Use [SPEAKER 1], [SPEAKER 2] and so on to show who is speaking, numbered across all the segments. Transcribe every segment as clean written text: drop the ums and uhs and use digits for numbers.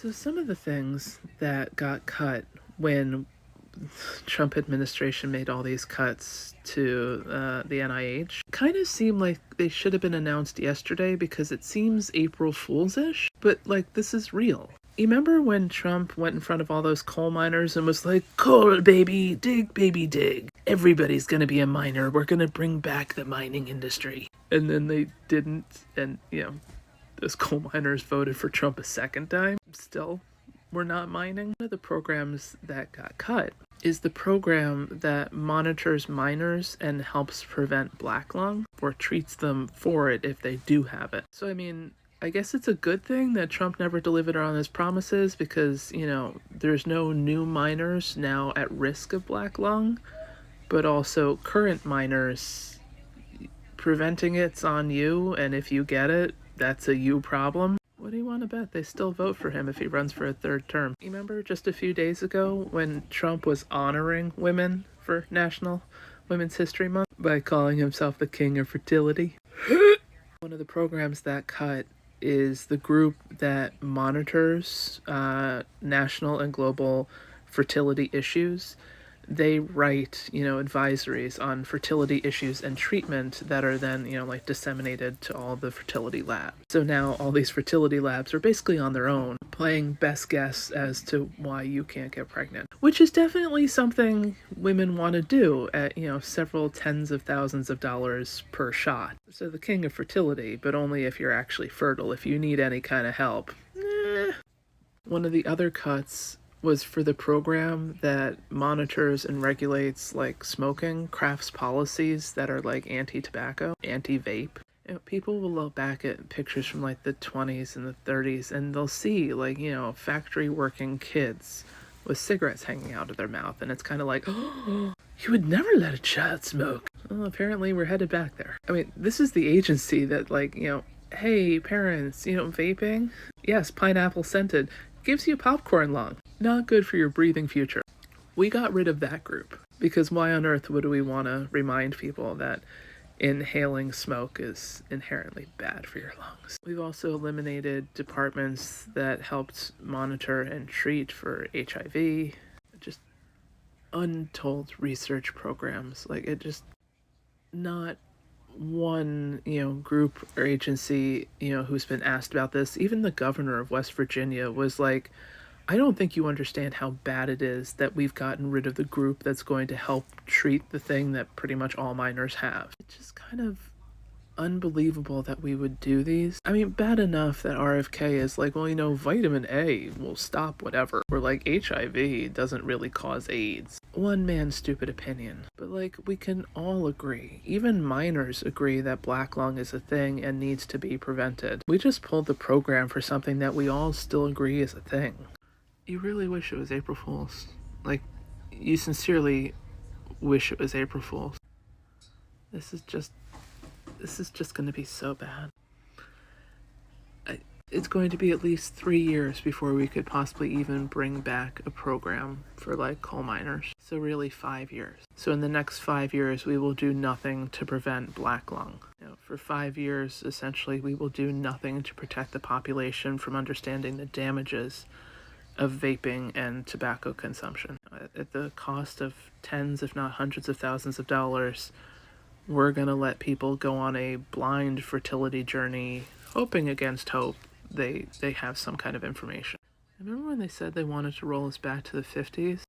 [SPEAKER 1] So some of the things that got cut when Trump administration made all these cuts to the NIH kind of seem like they should have been announced yesterday because it seems April Fool's-ish, but like this is real. You remember when Trump went in front of all those coal miners and was like, coal baby, dig, everybody's gonna be a miner, we're gonna bring back the mining industry. And then they didn't, and those coal miners voted for Trump a second time. Still, we're not mining. One of the programs that got cut is the program that monitors miners and helps prevent black lung or treats them for it if they do have it. So, I mean, I guess it's a good thing that Trump never delivered on his promises because, there's no new miners now at risk of black lung, but also current miners, preventing it's on you, and if you get it, that's a you problem. What do you want to bet they still vote for him if he runs for a third term? You remember just a few days ago when Trump was honoring women for National Women's History Month by calling himself the king of fertility? One of the programs that cut is the group that monitors national and global fertility issues. They write, advisories on fertility issues and treatment that are then, disseminated to all the fertility labs. So now all these fertility labs are basically on their own, playing best guess as to why you can't get pregnant, which is definitely something women want to do at, several tens of thousands of dollars per shot. So the king of fertility, but only if you're actually fertile. If you need any kind of help, One of the other cuts was for the program that monitors and regulates like smoking, crafts policies that are like anti-tobacco, anti-vape. People will look back at pictures from like the 20s and the 30s and they'll see like, factory working kids with cigarettes hanging out of their mouth, and it's kind of like, oh, you would never let a child smoke. Well, apparently we're headed back there. I mean, this is the agency that like, hey parents, vaping? Yes, pineapple scented. Gives you popcorn lung. Not good for your breathing future. We got rid of that group because why on earth would we want to remind people that inhaling smoke is inherently bad for your lungs? We've also eliminated departments that helped monitor and treat for HIV. Just untold research programs. Like, it just not one, group or agency, who's been asked about this. Even the governor of West Virginia was like, I don't think you understand how bad it is that we've gotten rid of the group that's going to help treat the thing that pretty much all minors have. It's just kind of unbelievable that we would do these. I mean, bad enough that RFK is like, well, vitamin A will stop whatever. Or like HIV doesn't really cause AIDS. One man's stupid opinion. But like, we can all agree, even minors agree that black lung is a thing and needs to be prevented. We just pulled the program for something that we all still agree is a thing. You really wish it was April Fool's. Like, you sincerely wish it was April Fool's. This is just going to be so bad. It's going to be at least 3 years before we could possibly even bring back a program for like coal miners. So really 5 years. So in the next 5 years, we will do nothing to prevent black lung. For 5 years, essentially, we will do nothing to protect the population from understanding the damages of vaping and tobacco consumption. At the cost of tens, if not hundreds of thousands of dollars, we're going to let people go on a blind fertility journey, hoping against hope they have some kind of information. Remember when they said they wanted to roll us back to the 50s?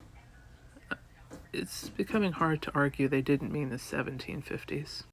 [SPEAKER 1] It's becoming hard to argue they didn't mean the 1750s.